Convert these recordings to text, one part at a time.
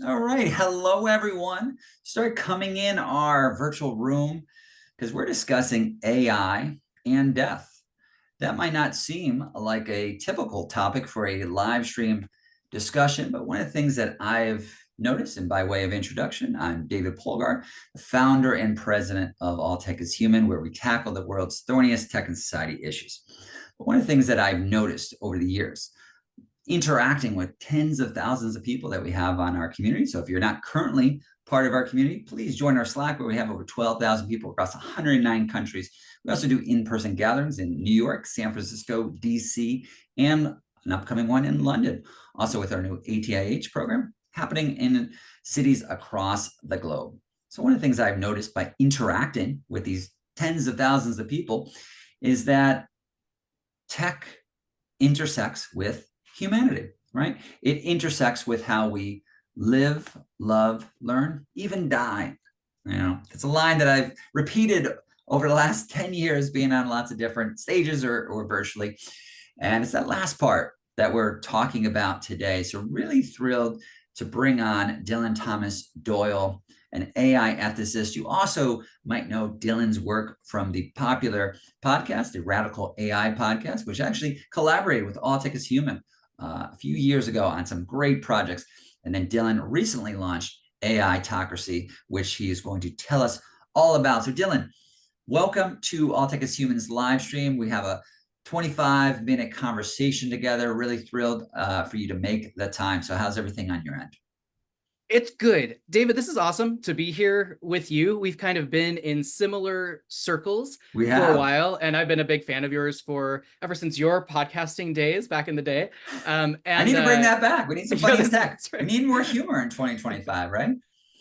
All right. Hello, everyone. Start coming in our virtual room because we're discussing AI and death. That might not seem like a typical topic for a live stream discussion, but one of the things that I've noticed, and by way of introduction, I'm David Polgar, the founder and president of All Tech is Human, where we tackle the world's thorniest tech and society issues. But one of the things that I've noticed over the years interacting with tens of thousands of people that we have on our community. So if you're not currently part of our community, please join our Slack where we have over 12,000 people across 109 countries. We also do in-person gatherings in New York, San Francisco, DC, and an upcoming one in London. Also with our new ATIH program happening in cities across the globe. So one of the things I've noticed by interacting with these tens of thousands of people is that tech intersects with humanity, right? It intersects with how we live, love, learn, even die. It's a line that I've repeated over the last 10 years, being on lots of different stages or virtually. And it's that last part that we're talking about today. So really thrilled to bring on Dylan Thomas Doyle, an AI ethicist. You also might know Dylan's work from the popular podcast, the Radical AI Podcast, which actually collaborated with All Tech is Human a few years ago on some great projects. And then Dylan recently launched AI-tocracy, which he is going to tell us all about. So Dylan, welcome to All Tech is Human's live stream. We have a 25-minute conversation together. Really thrilled for you to make the time. So how's everything on your end? It's good. David, this is awesome to be here with you. We've kind of been in similar circles for a while, and I've been a big fan of yours ever since your podcasting days back in the day. I need to bring that back. We need some funny tech. Right. We need more humor in 2025, right?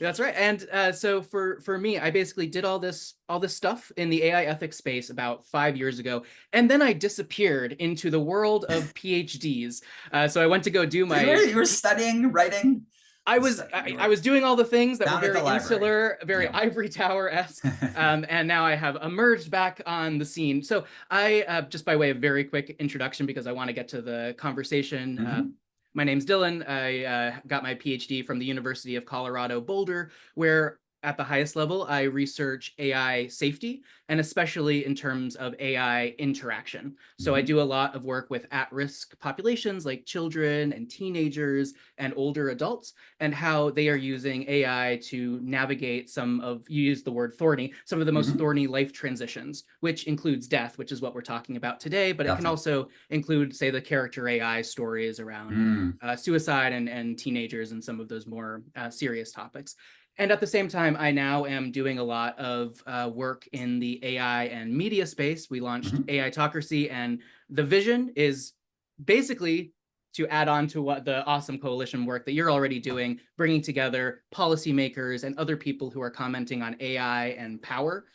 That's right. And so for me, I basically did all this stuff in the AI ethics space about 5 years ago, and then I disappeared into the world of PhDs. So I went to go do my. You were studying, writing. I was doing all the things that were very insular, very ivory tower-esque, and now I have emerged back on the scene. So I, just by way of very quick introduction, because I want to get to the conversation, my name's Dylan. I got my PhD from the University of Colorado Boulder, where at the highest level, I research AI safety, and especially in terms of AI interaction. So I do a lot of work with at-risk populations like children and teenagers and older adults, and how they are using AI to navigate you used the word thorny, some of the most thorny life transitions, which includes death, which is what we're talking about today, but it can also include, say, the character AI stories around suicide and teenagers and some of those more serious topics. And at the same time, I now am doing a lot of work in the AI and media space. We launched AI-tocracy, and the vision is basically to add on to what the awesome coalition work that you're already doing, bringing together policymakers and other people who are commenting on AI and power.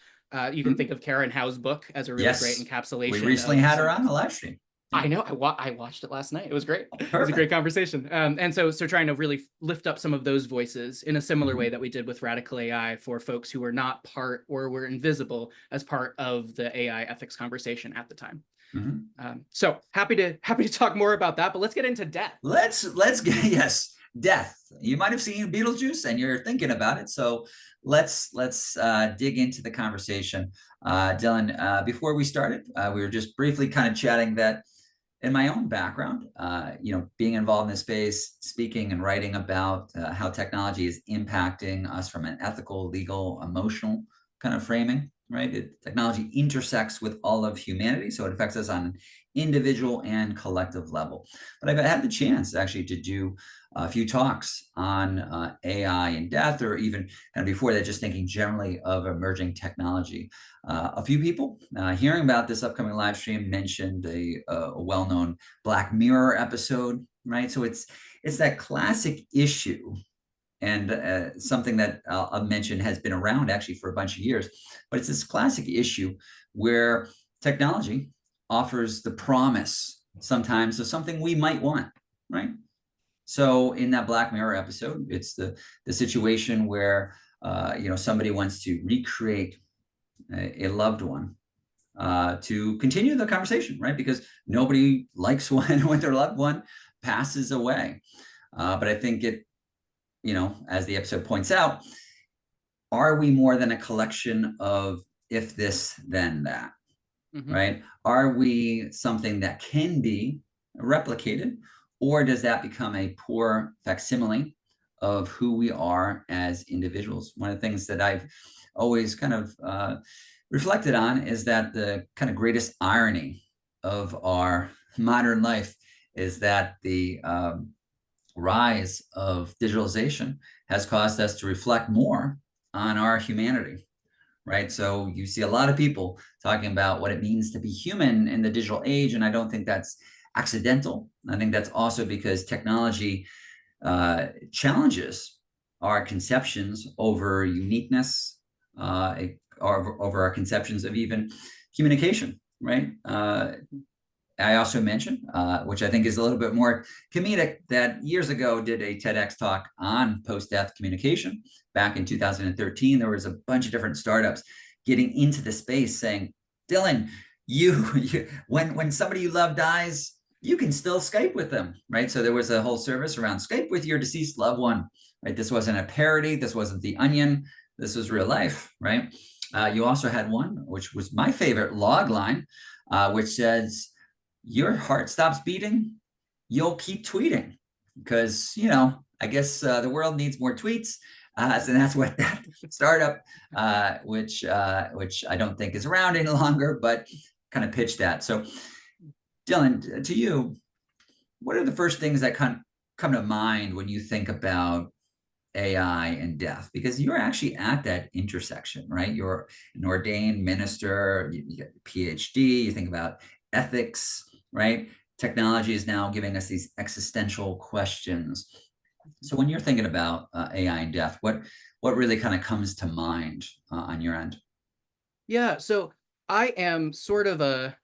You can think of Karen Howe's book as a really great encapsulation. We recently had her on the live stream. I know. I watched it last night. It was great. It was a great conversation. And so trying to really lift up some of those voices in a similar way that we did with Radical AI for folks who were not part or were invisible as part of the AI ethics conversation at the time. So happy to talk more about that, but let's get into death. Let's get death. You might have seen Beetlejuice and you're thinking about it. So let's dig into the conversation. Dylan, before we started, we were just briefly kind of chatting that in my own background, being involved in this space, speaking and writing about how technology is impacting us from an ethical, legal, emotional kind of framing, right? Technology intersects with all of humanity, so it affects us on an individual and collective level. But I've had the chance actually to do a few talks on AI and death, or even kind of before that, just thinking generally of emerging technology. A few people hearing about this upcoming live stream mentioned a well-known Black Mirror episode, right? So it's that classic issue, and something that I'll mention has been around actually for a bunch of years, but it's this classic issue where technology offers the promise sometimes of something we might want, right? So in that Black Mirror episode, it's the situation where somebody wants to recreate a loved one to continue the conversation, right? Because nobody likes when their loved one passes away. But I think it as the episode points out, are we more than a collection of if this, then that, right? Are we something that can be replicated, or does that become a poor facsimile of who we are as individuals? One of the things that I've always kind of reflected on is that the kind of greatest irony of our modern life is that the rise of digitalization has caused us to reflect more on our humanity, right? So you see a lot of people talking about what it means to be human in the digital age, and I don't think that's accidental. I think that's also because technology challenges our conceptions over uniqueness, or over our conceptions of even communication, right? I also mentioned, which I think is a little bit more comedic, that years ago did a TEDx talk on post-death communication. Back in 2013, there was a bunch of different startups getting into the space saying, Dylan, when somebody you love dies, you can still Skype with them, right? So there was a whole service around Skype with your deceased loved one, right? This wasn't a parody. This wasn't The Onion. This was real life, right? You also had one, which was my favorite log line, which says, your heart stops beating, you'll keep tweeting, because I guess the world needs more tweets. So that's what that startup, which I don't think is around any longer, but kind of pitched that. So Dylan, to you, what are the first things that come to mind when you think about AI and death? Because you're actually at that intersection, right? You're an ordained minister, you get a PhD, you think about ethics, right? Technology is now giving us these existential questions. So when you're thinking about AI and death, what really kind of comes to mind on your end? Yeah, so I am sort of a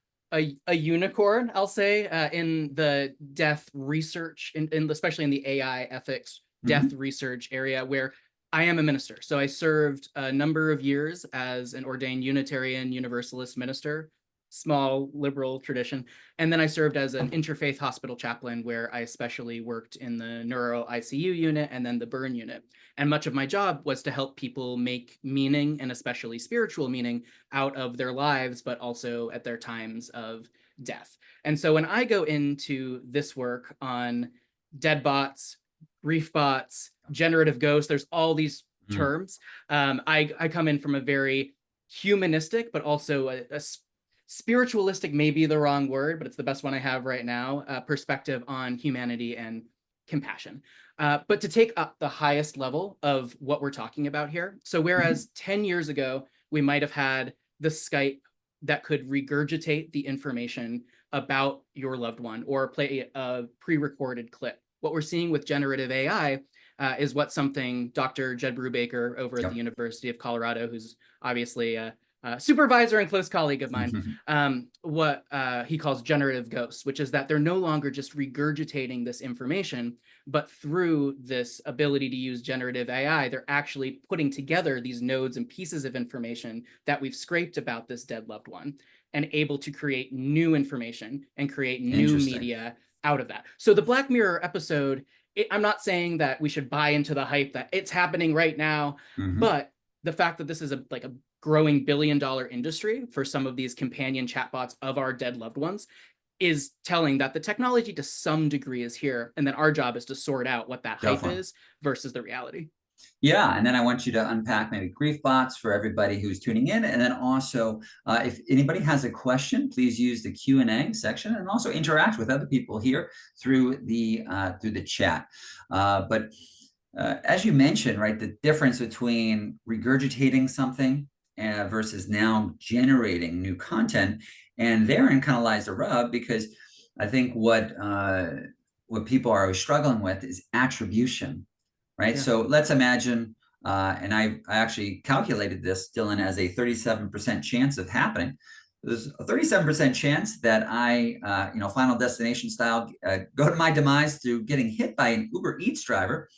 unicorn, I'll say, in the death research, especially in the AI ethics death research area, where I am a minister. So I served a number of years as an ordained Unitarian Universalist minister, small liberal tradition. And then I served as an interfaith hospital chaplain, where I especially worked in the neuro ICU unit and then the burn unit. And much of my job was to help people make meaning, and especially spiritual meaning, out of their lives, but also at their times of death. And so when I go into this work on dead bots, Griefbots, generative ghosts, there's all these terms. I come in from a very humanistic, but also a spiritualistic, may be the wrong word, but it's the best one I have right now, perspective on humanity and compassion. But to take up the highest level of what we're talking about here. So whereas 10 years ago, we might have had the Skype that could regurgitate the information about your loved one or play a pre-recorded clip. What we're seeing with generative AI is what something Dr. Jed Brubaker over at the University of Colorado, who's obviously a supervisor and close colleague of mine, what he calls generative ghosts, which is that they're no longer just regurgitating this information, but through this ability to use generative AI, they're actually putting together these nodes and pieces of information that we've scraped about this dead loved one and able to create new information and create new media out of that. So the Black Mirror episode, I'm not saying that we should buy into the hype that it's happening right now, but the fact that this is a growing billion-dollar industry for some of these companion chatbots of our dead loved ones is telling that the technology to some degree is here, and then our job is to sort out what that hype is versus the reality. Yeah, and then I want you to unpack maybe Griefbots for everybody who's tuning in, and then also if anybody has a question, please use the Q&A section, and also interact with other people here through the chat. But as you mentioned, right, the difference between regurgitating something versus now generating new content, and therein kind of lies the rub, because I think what people are always struggling with is attribution. Right. Yeah. So let's imagine, and I actually calculated this, Dylan, as a 37% chance of happening. There's a 37% chance that I, Final Destination style, go to my demise through getting hit by an Uber Eats driver.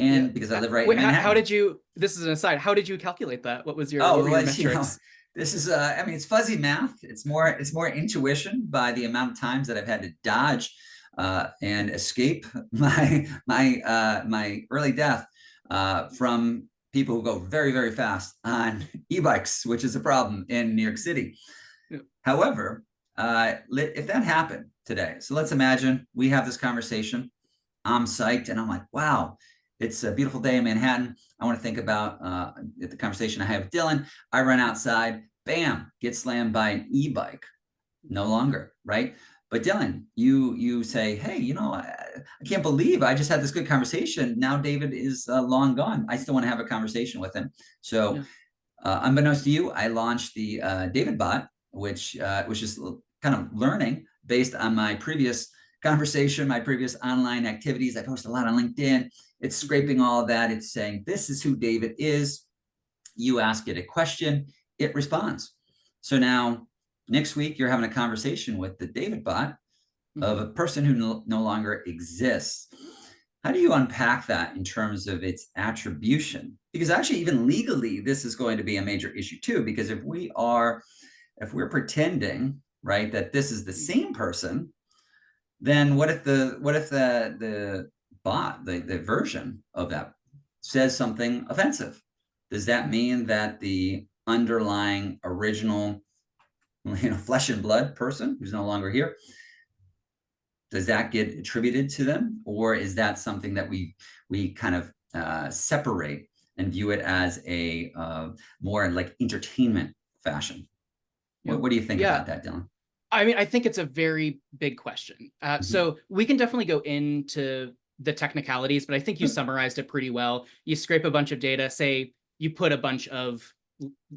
And because I live right in Manhattan. How did you, this is an aside, how did you calculate that? What was your, metrics? This is, it's fuzzy math. It's more intuition by the amount of times that I've had to dodge and escape my early death. from people who go very, very fast on e-bikes, which is a problem in New York City. Yeah. However, if that happened today, so let's imagine we have this conversation. I'm psyched and I'm like, wow, it's a beautiful day in Manhattan. I want to think about the conversation I have with Dylan. I run outside, bam, get slammed by an e-bike. No longer, right? But Dylan, you say, hey, I can't believe I just had this good conversation. Now David is long gone. I still want to have a conversation with him. So unbeknownst to you, I launched the David bot, which was just kind of learning based on my previous conversation, my previous online activities. I post a lot on LinkedIn. It's scraping all of that. It's saying, this is who David is. You ask it a question, it responds. So now next week, you're having a conversation with the David bot of a person who no longer exists. How do you unpack that in terms of its attribution? Because actually, even legally, this is going to be a major issue too, because if we're pretending, right, that this is the same person, then what if the bot, the version of that says something offensive? Does that mean that the underlying original flesh and blood person who's no longer here, does that get attributed to them? Or is that something that we kind of separate and view it as a more like entertainment fashion? What do you think about that, Dylan? I mean, I think it's a very big question. So we can definitely go into the technicalities, but I think you summarized it pretty well. You scrape a bunch of data, say you put a bunch of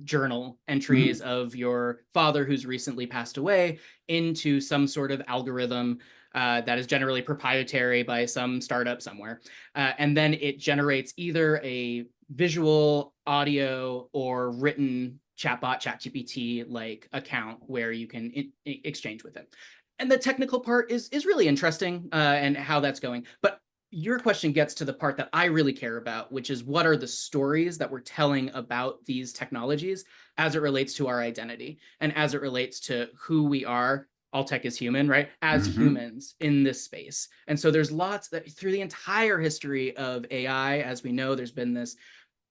journal entries of your father who's recently passed away into some sort of algorithm that is generally proprietary by some startup somewhere. And then it generates either a visual, audio, or written chatbot, ChatGPT like account where you can exchange with it. And the technical part is really interesting and how that's going. But your question gets to the part that I really care about, which is what are the stories that we're telling about these technologies as it relates to our identity and as it relates to who we are. All tech is human, right? As humans in this space. And so there's lots that through the entire history of AI, as we know, there's been this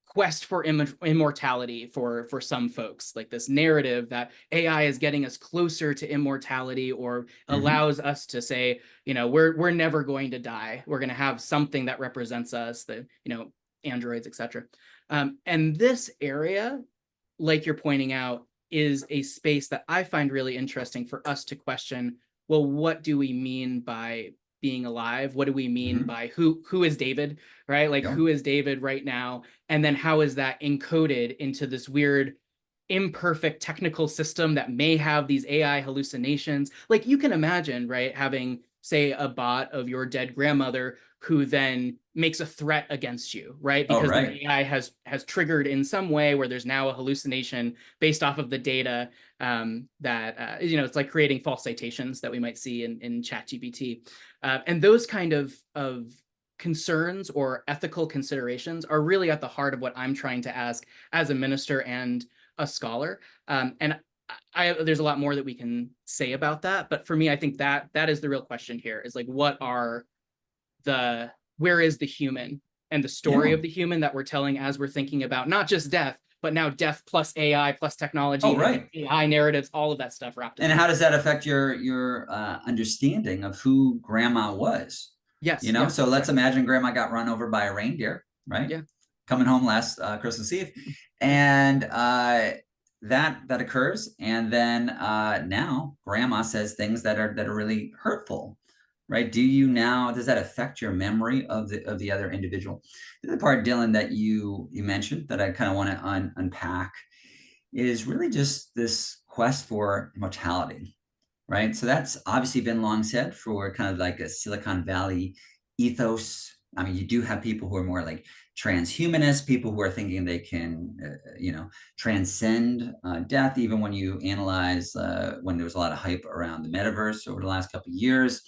quest for immortality for some folks, like this narrative that AI is getting us closer to immortality or allows us to say, we're never going to die. We're going to have something that represents us, the androids, etc. And this area, like you're pointing out, is a space that I find really interesting for us to question. Well, what do we mean by being alive? What do we mean by who is David, right? Like who is David right now? And then how is that encoded into this weird imperfect technical system that may have these AI hallucinations? Like you can imagine, right, having say a bot of your dead grandmother who then makes a threat against you, right? Because the AI has triggered in some way where there's now a hallucination based off of the data that, it's like creating false citations that we might see in ChatGPT. And those kind of concerns or ethical considerations are really at the heart of what I'm trying to ask as a minister and a scholar. And there's a lot more that we can say about that. But for me, I think that is the real question here is like, where is the human and the story of the human that we're telling as we're thinking about not just death, but now death plus AI plus technology, AI narratives, all of that stuff wrapped in. And how does that affect your understanding of who grandma was? Yes. So let's imagine grandma got run over by a reindeer, right? Yeah. Coming home last Christmas Eve. And that occurs. And then now grandma says things that are really hurtful, right? Does that affect your memory of the other individual? The other part, Dylan, that you mentioned that I kind of want to unpack is really just this quest for immortality, right? So that's obviously been long said for kind of like a Silicon Valley ethos. I mean, you do have people who are more like transhumanists, people who are thinking they can, transcend death. Even when you analyze when there was a lot of hype around the metaverse over the last couple of years,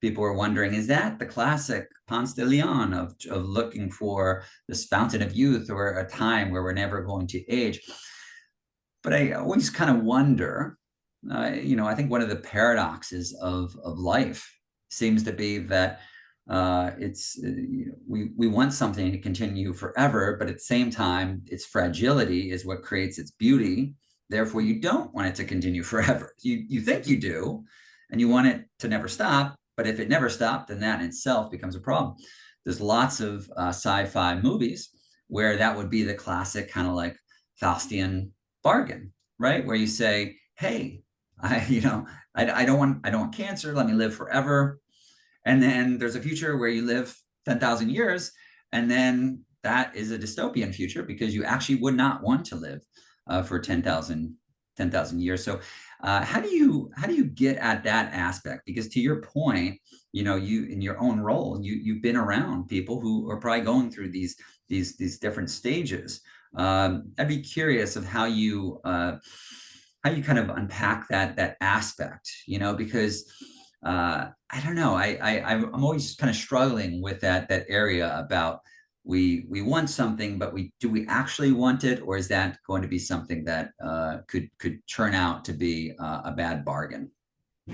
people were wondering, is that the classic Ponce de Leon of looking for this fountain of youth or a time where we're never going to age? But I always kind of wonder, I think one of the paradoxes of life seems to be that We want something to continue forever, but at the same time, its fragility is what creates its beauty. Therefore, you don't want it to continue forever. You think you do, and you want it to never stop. But if it never stopped, then that in itself becomes a problem. There's lots of sci-fi movies where that would be the classic kind of like Faustian bargain, right? Where you say, "Hey, I don't want cancer. Let me live forever." And then there's a future where you live 10,000 years, and then that is a dystopian future because you actually would not want to live for 10,000 years. So how do you get at that aspect? Because to your point, you in your own role, you've been around people who are probably going through these different stages. I'd be curious of how you kind of unpack that aspect, because I don't know. I'm always kind of struggling with that area about we want something, but do we actually want it, or is that going to be something that could turn out to be a bad bargain?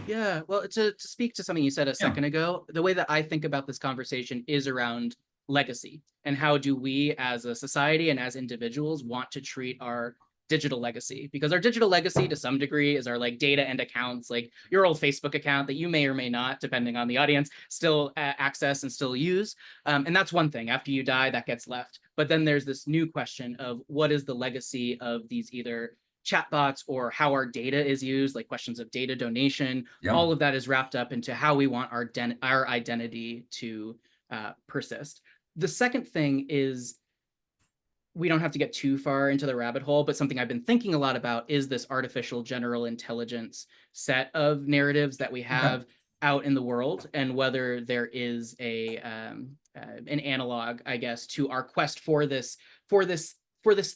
Yeah, well, to speak to something you said a second ago, the way that I think about this conversation is around legacy, and how do we as a society and as individuals want to treat our digital legacy, because our digital legacy to some degree is our like data and accounts, like your old Facebook account that you may or may not, depending on the audience, still access and still use. And that's one thing. After you die, that gets left. But then there's this new question of what is the legacy of these either chatbots or how our data is used, like questions of data donation. All of that is wrapped up into how we want our identity to persist. The second thing is, we don't have to get too far into the rabbit hole, but something I've been thinking a lot about is this artificial general intelligence set of narratives that we have out in the world, and whether there is an analog, I guess, to our quest for this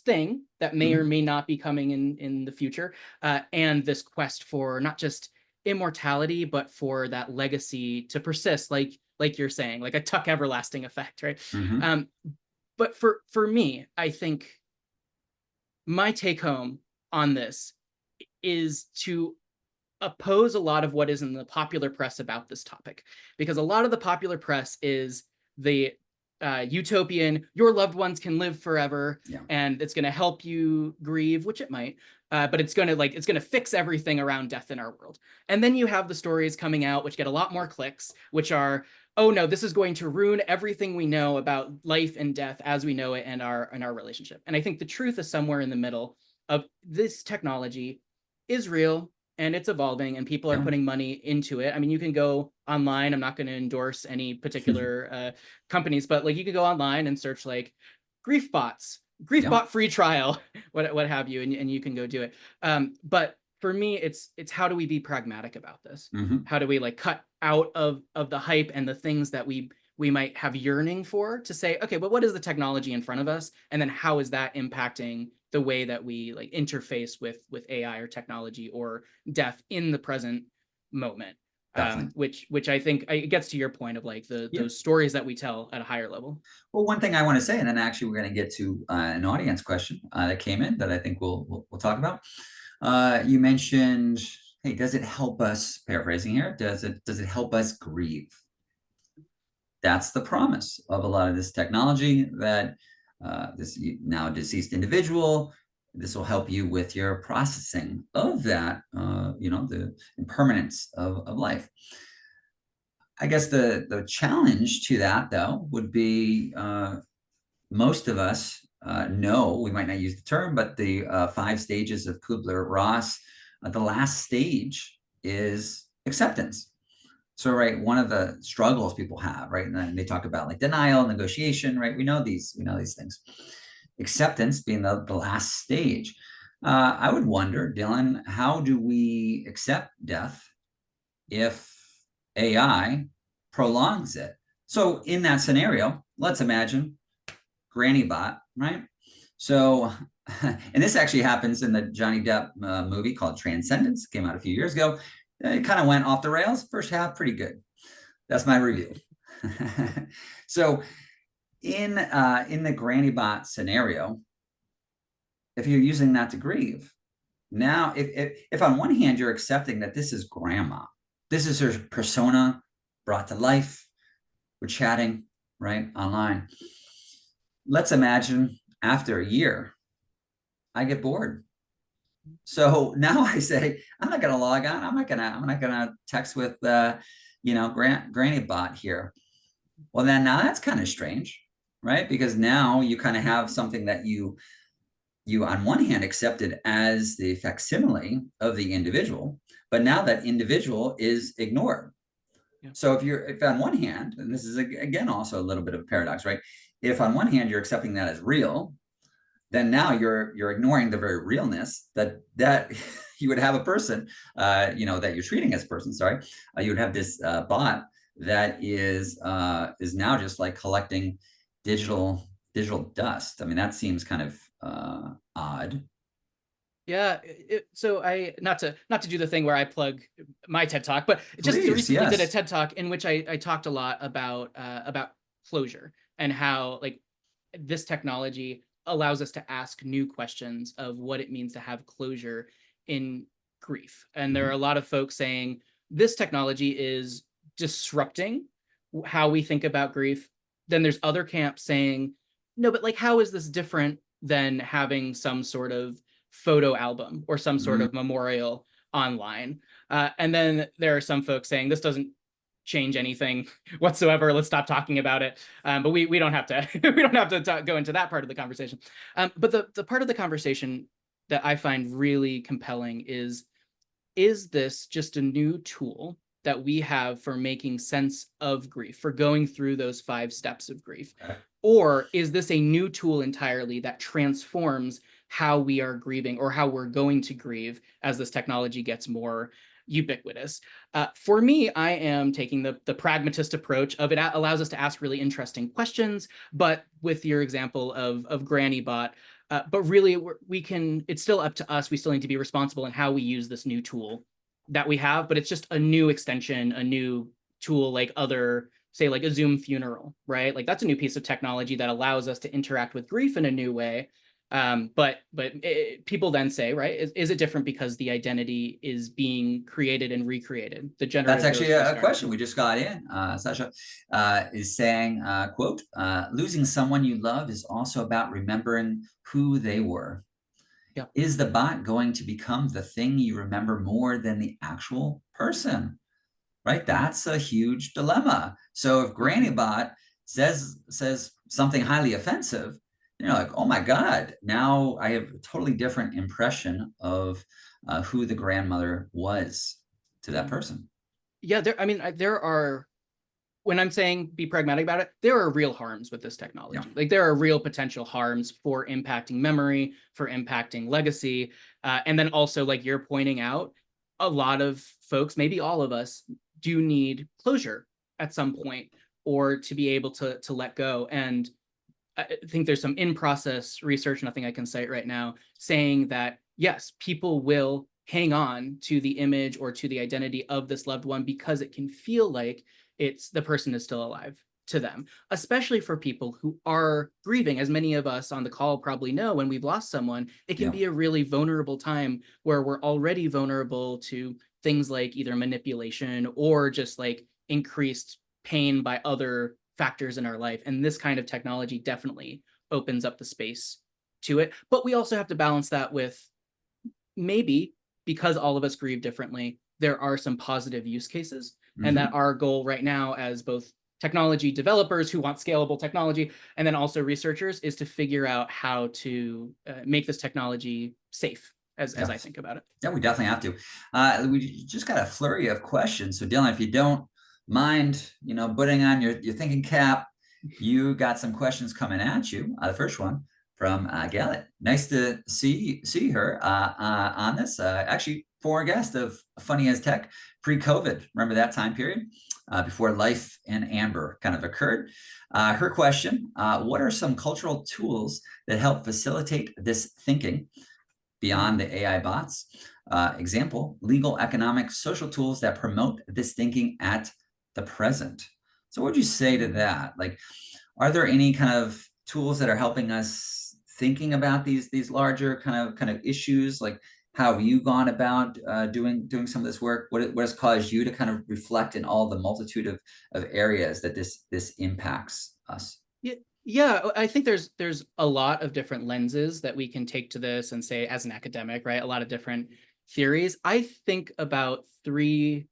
thing that may or may not be coming in the future, and this quest for not just immortality, but for that legacy to persist, like you're saying, like a tuck everlasting effect, right? But for me, I think my take home on this is to oppose a lot of what is in the popular press about this topic, because a lot of the popular press is the utopian, your loved ones can live forever, and it's going to help you grieve, which it might, but it's going to fix everything around death in our world. And then you have the stories coming out which get a lot more clicks, which are, oh no, this is going to ruin everything we know about life and death as we know it and our relationship. And I think the truth is somewhere in the middle of this. Technology is real and it's evolving, and people are putting money into it. I mean, you can go online. I'm not going to endorse any particular companies, but like you can go online and search like Griefbots, Griefbot free trial, what have you, and you can go do it. But for me, it's how do we be pragmatic about this? How do we like cut out of the hype and the things that we might have yearning for, to say, okay, but what is the technology in front of us, and then how is that impacting the way that we like interface with AI or technology or death in the present moment? Which I think it gets to your point of like those stories that we tell at a higher level. Well, one thing I want to say, and then actually we're going to get to an audience question that came in that I think we'll talk about. You mentioned, hey, does it help us, paraphrasing here, does it help us grieve? That's the promise of a lot of this technology, that this now deceased individual, this will help you with your processing of that, the impermanence of life. I guess the challenge to that, though, would be most of us know, we might not use the term, but the 5 stages of Kubler-Ross, the last stage is acceptance. So, right, one of the struggles people have, right, and they talk about like denial, negotiation, right? We know these things. Acceptance being the last stage. I would wonder, Dylan, how do we accept death if AI prolongs it? So in that scenario, let's imagine Granny Bot, right? So, and this actually happens in the Johnny Depp movie called Transcendence, came out a few years ago. It kind of went off the rails. First half, pretty good. That's my review. So in the Granny Bot scenario, if you're using that to grieve, now if on one hand you're accepting that this is grandma, this is her persona brought to life, we're chatting, right, online. Let's imagine after a year, I get bored. So now I say, I'm not going to log on. I'm not going to text with, Granny bot here. Well, then now that's kind of strange, right? Because now you kind of have something that you on one hand accepted as the facsimile of the individual, but now that individual is ignored. Yeah. So if on one hand, and this is again also a little bit of a paradox, right? If on one hand you're accepting that as real, then now you're ignoring the very realness that you would have a person, that you're treating as a person. Sorry, you would have this bot that is now just like collecting digital dust. I mean, that seems kind of odd. Yeah. So I not to do the thing where I plug my TED Talk, but just recently did a TED Talk in which I talked a lot about closure and how like this technology allows us to ask new questions of what it means to have closure in grief. And there are a lot of folks saying this technology is disrupting how we think about grief. Then there's other camps saying, no, but like, how is this different than having some sort of photo album or some sort of memorial online? And then there are some folks saying this doesn't change anything whatsoever. Let's stop talking about it. But we don't have to we don't have to go into that part of the conversation. But the part of the conversation that I find really compelling is this just a new tool that we have for making sense of grief, for going through those 5 steps of grief? Or is this a new tool entirely that transforms how we are grieving or how we're going to grieve as this technology gets more ubiquitous? For me, I am taking the pragmatist approach of it allows us to ask really interesting questions, but with your example of Granny Bot, but really it's still up to us. We still need to be responsible in how we use this new tool that we have, but it's just a new extension, a new tool like say like a Zoom funeral, right? Like that's a new piece of technology that allows us to interact with grief in a new way. But people then say, right, is it different because the identity is being created and recreated? That's actually a question we just got in. Sasha is saying, quote, losing someone you love is also about remembering who they were. Yeah. Is the bot going to become the thing you remember more than the actual person? Right? That's a huge dilemma. So if Granny Bot says something highly offensive, you're like, oh my God, now I have a totally different impression of who the grandmother was to that person. Yeah, there are, when I'm saying be pragmatic about it, there are real harms with this technology. Yeah. Like there are real potential harms for impacting memory, for impacting legacy. And then also, like you're pointing out, a lot of folks, maybe all of us, do need closure at some point or to be able to let go. And I think there's some in-process research, nothing I can cite right now, saying that, yes, people will hang on to the image or to the identity of this loved one because it can feel like the person is still alive to them, especially for people who are grieving. As many of us on the call probably know, when we've lost someone, it can be a really vulnerable time where we're already vulnerable to things like either manipulation or just like increased pain by other factors in our life. And this kind of technology definitely opens up the space to it. But we also have to balance that with maybe, because all of us grieve differently, there are some positive use cases. And that our goal right now as both technology developers who want scalable technology and then also researchers is to figure out how to make this technology safe as I think about it. Yeah, we definitely have to. We just got a flurry of questions. So Dylan, if you don't mind, putting on your thinking cap, you got some questions coming at you. The first one from Gallet. Nice to see her on this. Actually, former guest of Funny as Tech, pre-COVID. Remember that time period before Life in Amber kind of occurred. Her question, what are some cultural tools that help facilitate this thinking beyond the AI bots? Example, legal, economic, social tools that promote this thinking at the present. So what would you say to that? Like, are there any kind of tools that are helping us thinking about these larger kind of issues? Like, How have you gone about doing some of this work? What has caused you to kind of reflect in all the multitude of areas that this impacts us? Yeah, I think there's a lot of different lenses that we can take to this and say, as an academic, right? A lot of different theories. I think about three,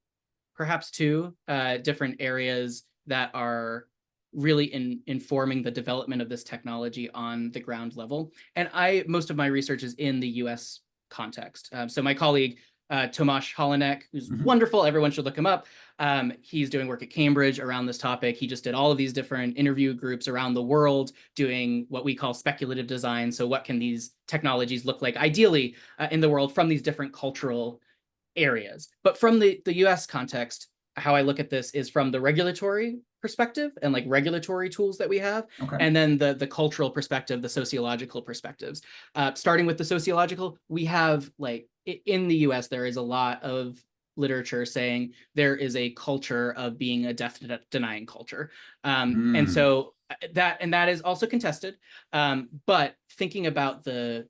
perhaps two, different areas that are really informing the development of this technology on the ground level. And most of my research is in the US context. So my colleague, Tomasz Holinek, who's wonderful, everyone should look him up. He's doing work at Cambridge around this topic. He just did all of these different interview groups around the world doing what we call speculative design. So what can these technologies look like ideally in the world from these different cultural areas? But from the US context, how I look at this is from the regulatory perspective and like regulatory tools that we have, and then the cultural perspective, the sociological perspectives. Starting with the sociological, we have like in the US, there is a lot of literature saying there is a culture of being a death denying culture. And so that is also contested. But thinking about the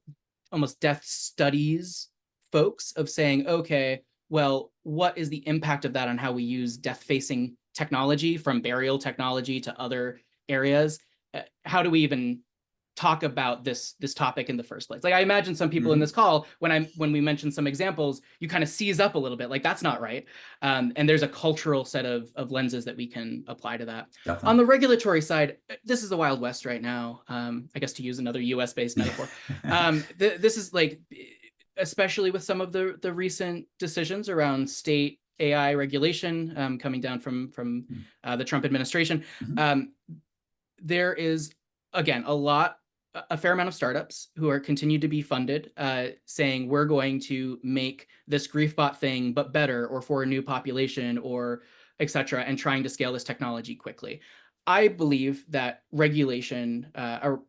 almost death studies folks of saying, okay, well, what is the impact of that on how we use death-facing technology, from burial technology to other areas? How do we even talk about this topic in the first place? Like, I imagine some people in this call, when we mention some examples, you kind of seize up a little bit, like that's not right. And there's a cultural set of lenses that we can apply to that. Definitely. On the regulatory side, this is the Wild West right now. I guess to use another US-based metaphor. This is like, especially with some of the recent decisions around state AI regulation coming down from the Trump administration. There is, again, a fair amount of startups who are continued to be funded, saying we're going to make this Griefbot thing, but better, or for a new population, or et cetera, and trying to scale this technology quickly. I believe that regulation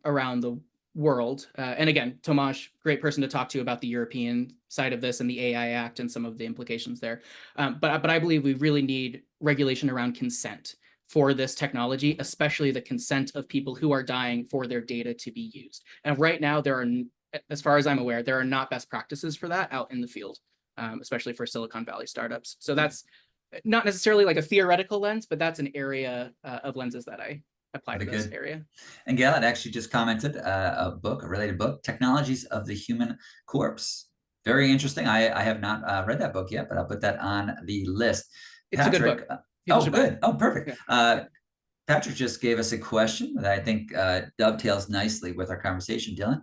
around the world, and again, Tomasz, great person to talk to about the European side of this and the AI Act and some of the implications there. But I believe we really need regulation around consent for this technology, especially the consent of people who are dying for their data to be used. And right now, there are, as far as I'm aware, there are not best practices for that out in the field, especially for Silicon Valley startups. So that's not necessarily like a theoretical lens, but that's an area of lenses that I apply to this area. And Gail had actually just commented a related book, Technologies of the Human Corpse. Very interesting. I have not read that book yet, but I'll put that on the list. It's a good book. Good. Oh, perfect. Yeah. Patrick just gave us a question that I think dovetails nicely with our conversation, Dylan.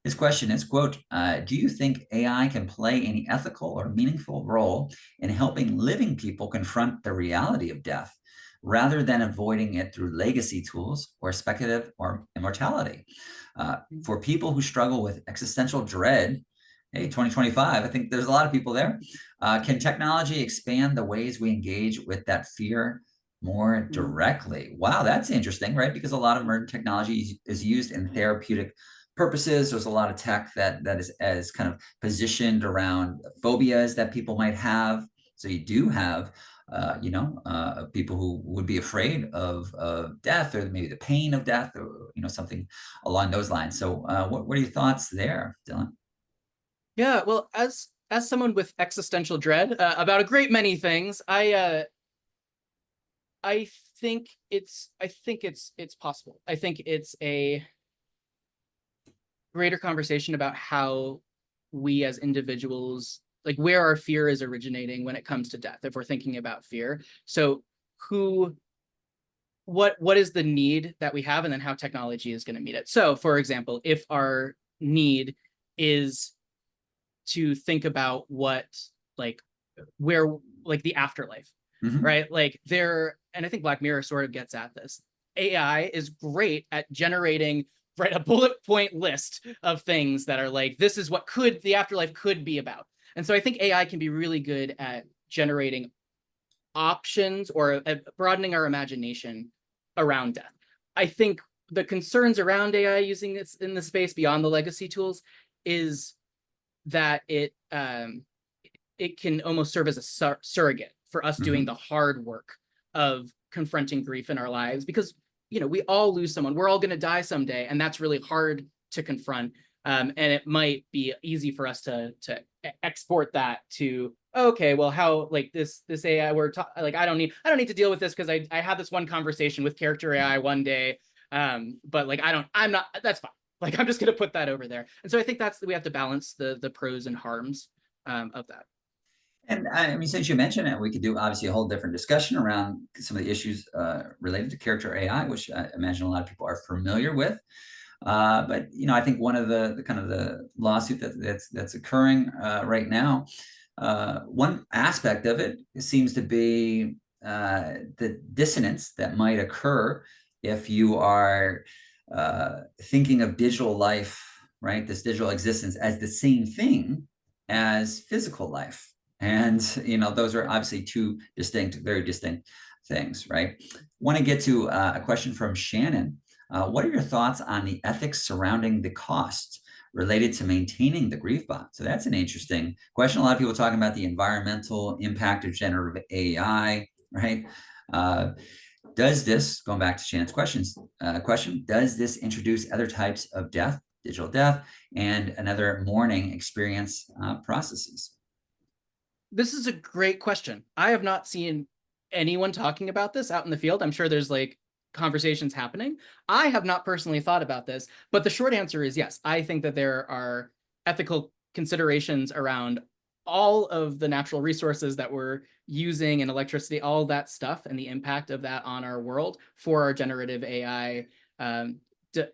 His question is, quote, do you think AI can play any ethical or meaningful role in helping living people confront the reality of death, rather than avoiding it through legacy tools or speculative or immortality? For people who struggle with existential dread, hey, 2025, I think there's a lot of people there. Can technology expand the ways we engage with that fear more directly? Wow, that's interesting, right? Because a lot of modern technology is used in therapeutic purposes. There's a lot of tech that is kind of positioned around phobias that people might have. So you do have people who would be afraid of death, or maybe the pain of death, or something along those lines. So what are your thoughts there, Dylan? Yeah, well, as someone with existential dread about a great many things, I think it's possible. I think it's a greater conversation about how we as individuals, like where our fear is originating when it comes to death, if we're thinking about fear. So what is the need that we have, and then how technology is going to meet it. So for example, if our need is to think about the afterlife, right? Like and I think Black Mirror sort of gets at this. AI is great at generating a bullet point list of things that are like, this is what the afterlife could be about. And so I think AI can be really good at generating options or broadening our imagination around death. I think the concerns around AI using this in the space beyond the legacy tools is that it can almost serve as a surrogate for us doing the hard work of confronting grief in our lives, because we all lose someone. We're all going to die someday, and that's really hard to confront. And it might be easy for us to export that to, okay, well, how like this AI like I don't need to deal with this because I had this one conversation with character AI one day, but like I'm not, that's fine. Like I'm just going to put that over there. And so I think we have to balance the pros and harms of that. And I mean, since you mentioned it, we could do obviously a whole different discussion around some of the issues related to character AI, which I imagine a lot of people are familiar with. But I think one of the kind of the lawsuit that's occurring right now, one aspect of it seems to be the dissonance that might occur if you are thinking of digital life, right? This digital existence as the same thing as physical life. And, those are obviously two very distinct things, right? Want to get to a question from Shannon. What are your thoughts on the ethics surrounding the cost related to maintaining the Griefbot? So that's an interesting question. A lot of people talking about the environmental impact of generative AI, right? Does this, going back to Shannon's question, does this introduce other types of death, digital death, and another mourning experience processes? This is a great question. I have not seen anyone talking about this out in the field. I'm sure there's like conversations happening. I have not personally thought about this, but the short answer is yes. I think that there are ethical considerations around all of the natural resources that we're using and electricity, all that stuff, and the impact of that on our world for our generative AI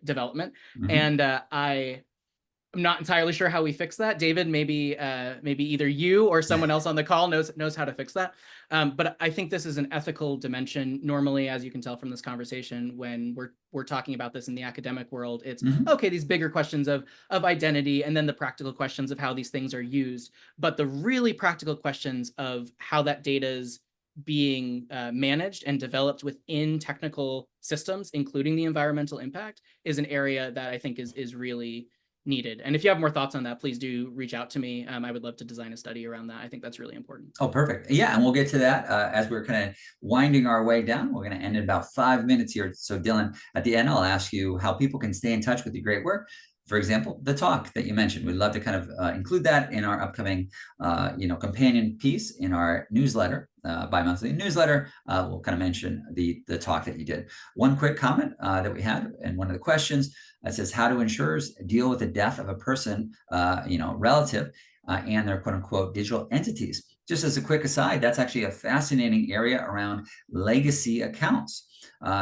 development. Mm-hmm. And I'm not entirely sure how we fix that. David, maybe either you or someone else on the call knows how to fix that. But I think this is an ethical dimension. Normally, as you can tell from this conversation, when we're talking about this in the academic world, it's okay, these bigger questions of identity, and then the practical questions of how these things are used. But the really practical questions of how that data is being managed and developed within technical systems, including the environmental impact, is an area that I think is really needed. And if you have more thoughts on that, please do reach out to me. I would love to design a study around that. I think that's really important. Oh, perfect. Yeah, and we'll get to that as we're kind of winding our way down. We're going to end in about 5 minutes here. So Dylan, at the end, I'll ask you how people can stay in touch with your great work. For example, the talk that you mentioned, we'd love to kind of include that in our upcoming, companion piece in our newsletter, bi-monthly newsletter. We'll kind of mention the talk that you did. One quick comment that we had, and one of the questions that says, how do insurers deal with the death of a person, relative, and their quote unquote digital entities? Just as a quick aside, that's actually a fascinating area around legacy accounts.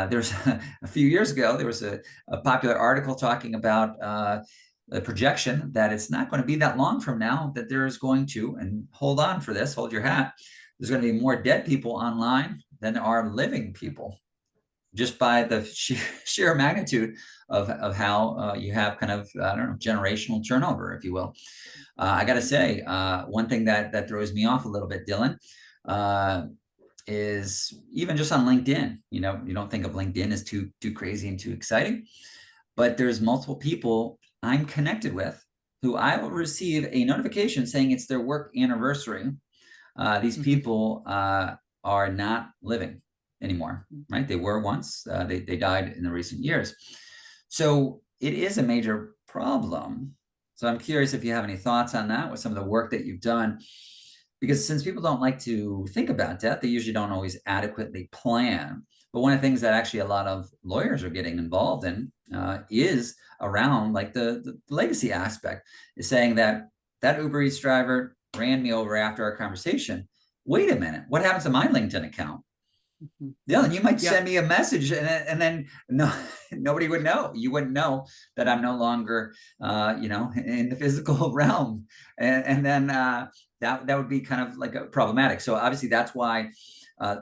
There's a few years ago, there was a popular article talking about the projection that it's not going to be that long from now that there's going to, and hold on for this, hold your hat, there's going to be more dead people online than there are living people, just by the sheer magnitude of how you have kind of, generational turnover, if you will. I got to say, one thing that throws me off a little bit, Dylan, is even just on LinkedIn. You don't think of LinkedIn as too crazy and too exciting, but there's multiple people I'm connected with who I will receive a notification saying it's their work anniversary. These people are not living anymore, right? They were once. They died in the recent years. So it is a major problem. So I'm curious if you have any thoughts on that with some of the work that you've done. Because since people don't like to think about death, they usually don't always adequately plan. But one of the things that actually a lot of lawyers are getting involved in is around like the legacy aspect, is saying that Uber Eats driver ran me over after our conversation. Wait a minute, what happens to my LinkedIn account? Dylan, you might send me a message and then nobody would know. You wouldn't know that I'm no longer, in the physical realm. And then that would be kind of like a problematic. So obviously that's why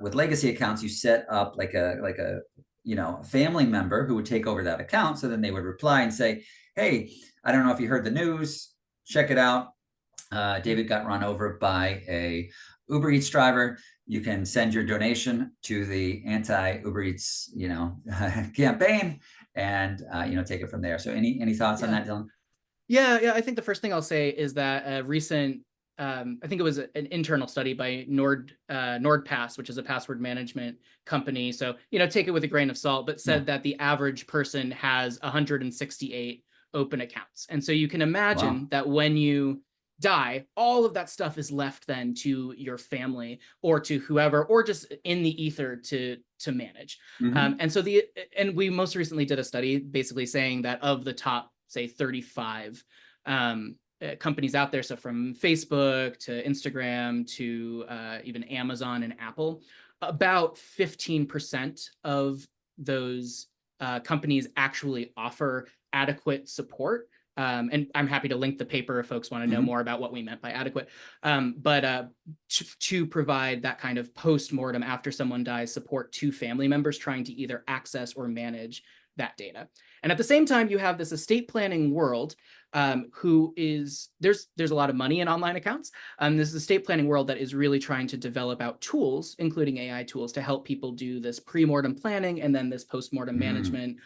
with legacy accounts, you set up like a family member who would take over that account. So then they would reply and say, hey, I don't know if you heard the news, check it out. David got run over by a Uber Eats driver. You can send your donation to the anti-Uber Eats, campaign, and take it from there. So any thoughts on that, Dylan? Yeah. I think the first thing I'll say is that a recent, I think it was an internal study by NordPass, which is a password management company. So take it with a grain of salt, but said that the average person has 168 open accounts, and so you can imagine that when you die, all of that stuff is left then to your family or to whoever, or just in the ether to manage. And we most recently did a study basically saying that of the top, say, 35 companies out there, so from Facebook to Instagram to even Amazon and Apple, about 15% of those companies actually offer adequate support. And I'm happy to link the paper if folks want to know more about what we meant by adequate. But to provide that kind of post-mortem after someone dies support to family members trying to either access or manage that data. And at the same time, you have this estate planning world who is, there's a lot of money in online accounts. This is a estate planning world that is really trying to develop out tools, including AI tools, to help people do this pre-mortem planning and then this post-mortem management.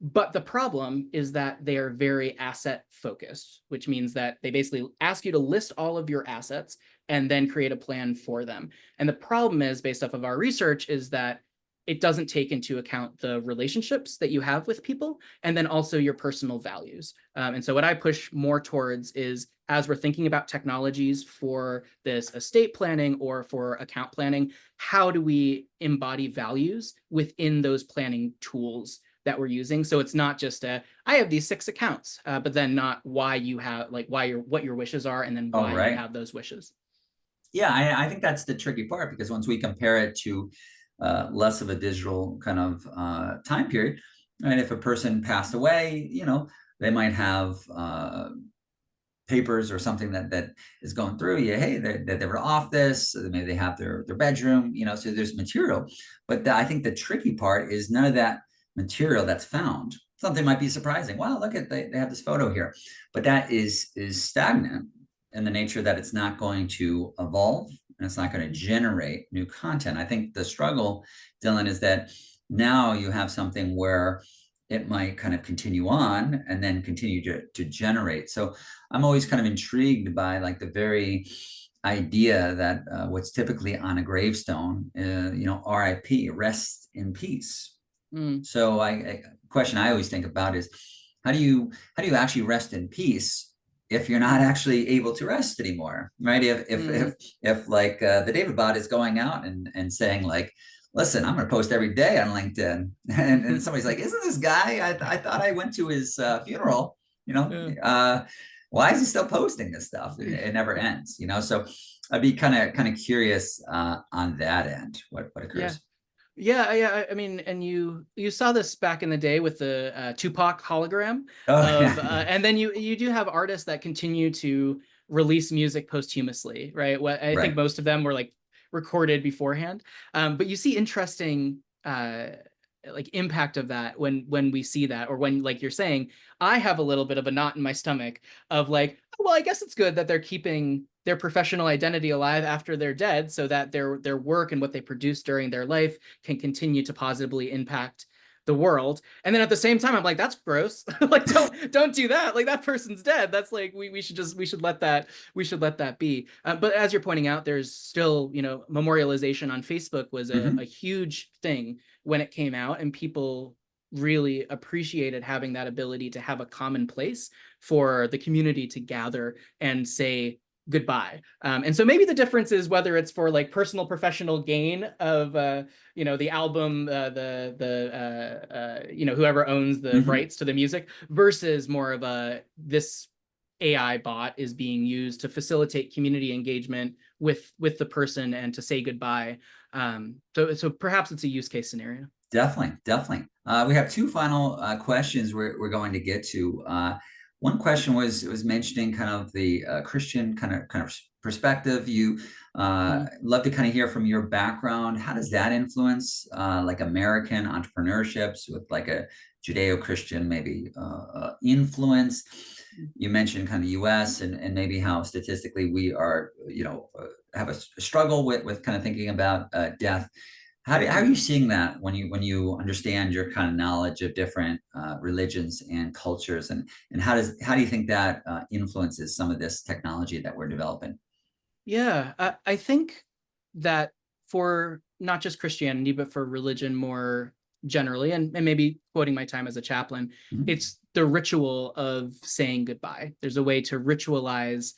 But the problem is that they are very asset focused, which means that they basically ask you to list all of your assets and then create a plan for them. And the problem is, based off of our research, is that it doesn't take into account the relationships that you have with people and then also your personal values. And so what I push more towards is, as we're thinking about technologies for this estate planning or for account planning, how do we embody values within those planning tools that we're using? So it's not just I have these 6 accounts, but then not why you have, like, what your wishes are and then why you have those wishes. Yeah, I think that's the tricky part, because once we compare it to less of a digital kind of time period, and if a person passed away, they might have papers or something that is going through. Hey, they were off this, maybe they have their bedroom, so there's material. But I think the tricky part is none of that material that's found. Something might be surprising. Wow, look at, they have this photo here, but that is stagnant in the nature that it's not going to evolve and it's not going to generate new content. I think the struggle, Dylan, is that now you have something where it might kind of continue on and then continue to generate. So I'm always kind of intrigued by, like, the very idea that what's typically on a gravestone, RIP, rest in peace. So a question I always think about is, how do you actually rest in peace if you're not actually able to rest anymore, right? If like the David bot is going out and saying, like, listen, I'm going to post every day on LinkedIn, and somebody's like, isn't this guy? I thought I went to his funeral. Why is he still posting this stuff? It never ends. So I'd be kind of curious on that end, what occurs. Yeah. I mean, and you saw this back in the day with the Tupac hologram. And then you do have artists that continue to release music posthumously, right? I think most of them were like recorded beforehand. But you see interesting like impact of that when we see that, or when, like you're saying, I have a little bit of a knot in my stomach of like, well, I guess it's good that they're keeping their professional identity alive after they're dead, so that their work and what they produce during their life can continue to positively impact the world. And then at the same time, I'm like, that's gross. Like, don't do that. Like, that person's dead. That's like, we should let that be. But as you're pointing out, there's still, memorialization on Facebook was a huge thing when it came out, and people really appreciated having that ability to have a common place for the community to gather and say goodbye. And so maybe the difference is whether it's for like personal professional gain of the album, whoever owns the rights to the music, versus more of this AI bot is being used to facilitate community engagement with the person and to say goodbye. So perhaps it's a use case scenario. Definitely. We have 2 final questions we're going to get to. One question was mentioning kind of the Christian kind of perspective. You love to kind of hear from your background. How does that influence like American entrepreneurships with like a Judeo-Christian maybe influence? You mentioned kind of the U.S. and maybe how statistically we are, have a struggle with kind of thinking about death. How are you seeing that when you understand your kind of knowledge of different religions and cultures, and how do you think that influences some of this technology that we're developing? Yeah, I think that for not just Christianity, but for religion more generally, and maybe quoting my time as a chaplain, it's the ritual of saying goodbye. There's a way to ritualize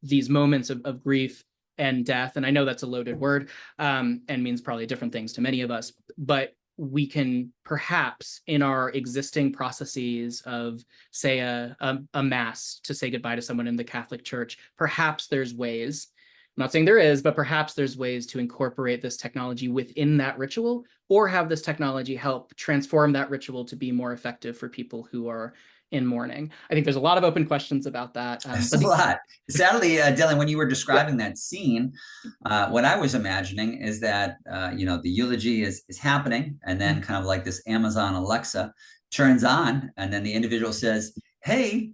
these moments of grief and death. And I know that's a loaded word and means probably different things to many of us, but we can perhaps in our existing processes of, say, a mass to say goodbye to someone in the Catholic Church, perhaps there's ways, I'm not saying there is, but perhaps there's ways to incorporate this technology within that ritual, or have this technology help transform that ritual to be more effective for people who are in mourning. I think there's a lot of open questions about that. There's a lot. Sadly, Dylan, when you were describing that scene, what I was imagining is that, the eulogy is happening, and then kind of like this Amazon Alexa turns on, and then the individual says, "Hey,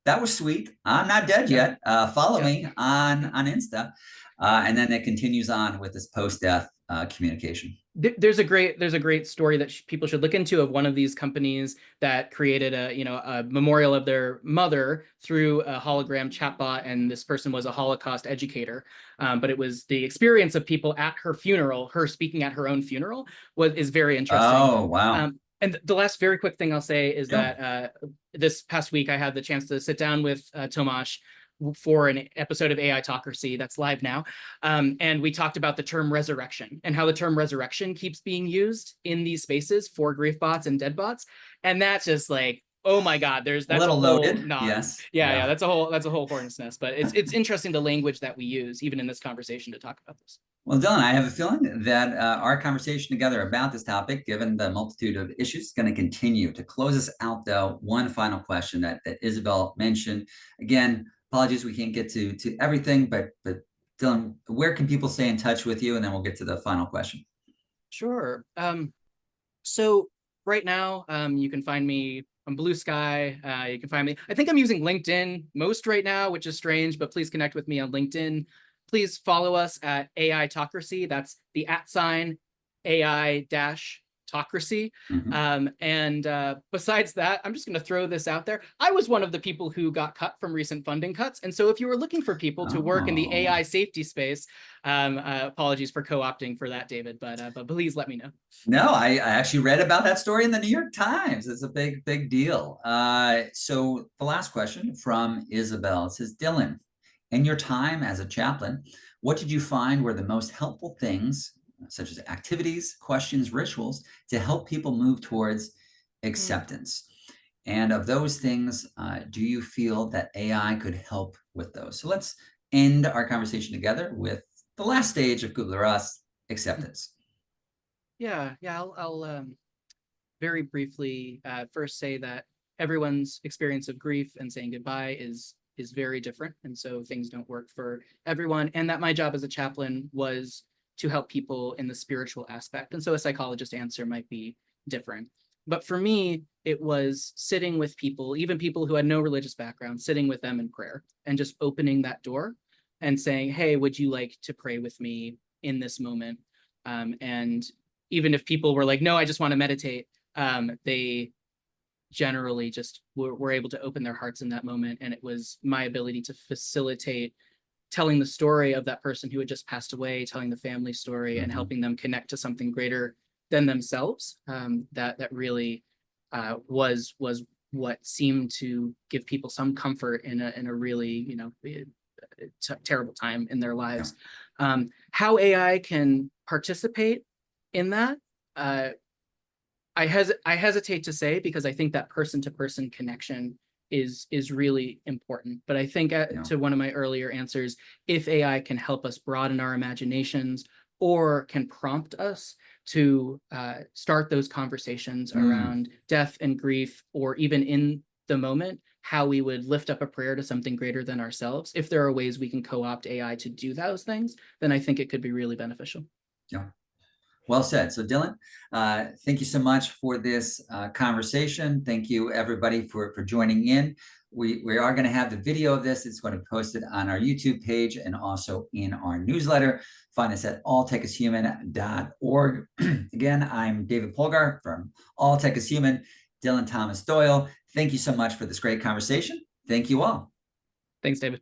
that was sweet. I'm not dead yet. Follow me on Insta." And then it continues on with this post-death communication. There's a great story that people should look into of one of these companies that created a memorial of their mother through a hologram chatbot, and this person was a Holocaust educator. But it was the experience of people at her funeral, her speaking at her own funeral, is very interesting. Oh, wow. And the last very quick thing I'll say is that this past week I had the chance to sit down with Tomas for an episode of AI-tocracy that's live now. And we talked about the term resurrection and how the term resurrection keeps being used in these spaces for Griefbots and deadbots. And that's just like, oh my God, that's a little loaded. Yes. Yeah, that's a whole hornet's nest. But it's interesting the language that we use even in this conversation to talk about this. Well, Dylan, I have a feeling that our conversation together about this topic, given the multitude of issues, is going to continue. To close us out, though, one final question that Isabel mentioned. Again, apologies, we can't get to everything, but Dylan, where can people stay in touch with you? And then we'll get to the final question. Sure. So right now, you can find me on Blue Sky. You can find me, I think I'm using LinkedIn most right now, which is strange, but please connect with me on LinkedIn. Please follow us at AI-tocracy. That's the @ AI-tocracy. And besides that, I'm just going to throw this out there. I was one of the people who got cut from recent funding cuts. And so if you were looking for people to work in the AI safety space, apologies for co-opting for that, David, but please let me know. No, I actually read about that story in the New York Times. It's a big deal. So the last question from Isabel, it says, Dylan, in your time as a chaplain, what did you find were the most helpful things, such as activities, questions, rituals, to help people move towards acceptance? And of those things, do you feel that AI could help with those? So let's end our conversation together with the last stage of Kubler-Ross, acceptance. Yeah, I'll very briefly first say that everyone's experience of grief and saying goodbye is very different. And so things don't work for everyone. And that my job as a chaplain was to help people in the spiritual aspect. And so a psychologist's answer might be different. But for me, it was sitting with people, even people who had no religious background, sitting with them in prayer and just opening that door and saying, hey, would you like to pray with me in this moment? And even if people were like, no, I just want to meditate, they generally just were able to open their hearts in that moment. And it was my ability to facilitate telling the story of that person who had just passed away, telling the family story, and helping them connect to something greater than themselves. That really was what seemed to give people some comfort in a really terrible time in their lives. How AI can participate in that, I hesitate to say, because I think that person-to-person connection is really important. But I think to one of my earlier answers, if AI can help us broaden our imaginations or can prompt us to start those conversations around death and grief, or even in the moment, how we would lift up a prayer to something greater than ourselves, if there are ways we can co-opt AI to do those things, then I think it could be really beneficial. Yeah. Well said. So Dylan, thank you so much for this conversation. Thank you everybody for joining in. We are going to have the video of this. It's going to be posted on our YouTube page and also in our newsletter. Find us at alltechishuman.org. Again, I'm David Polgar from All Tech is Human, Dylan Thomas Doyle. Thank you so much for this great conversation. Thank you all. Thanks, David.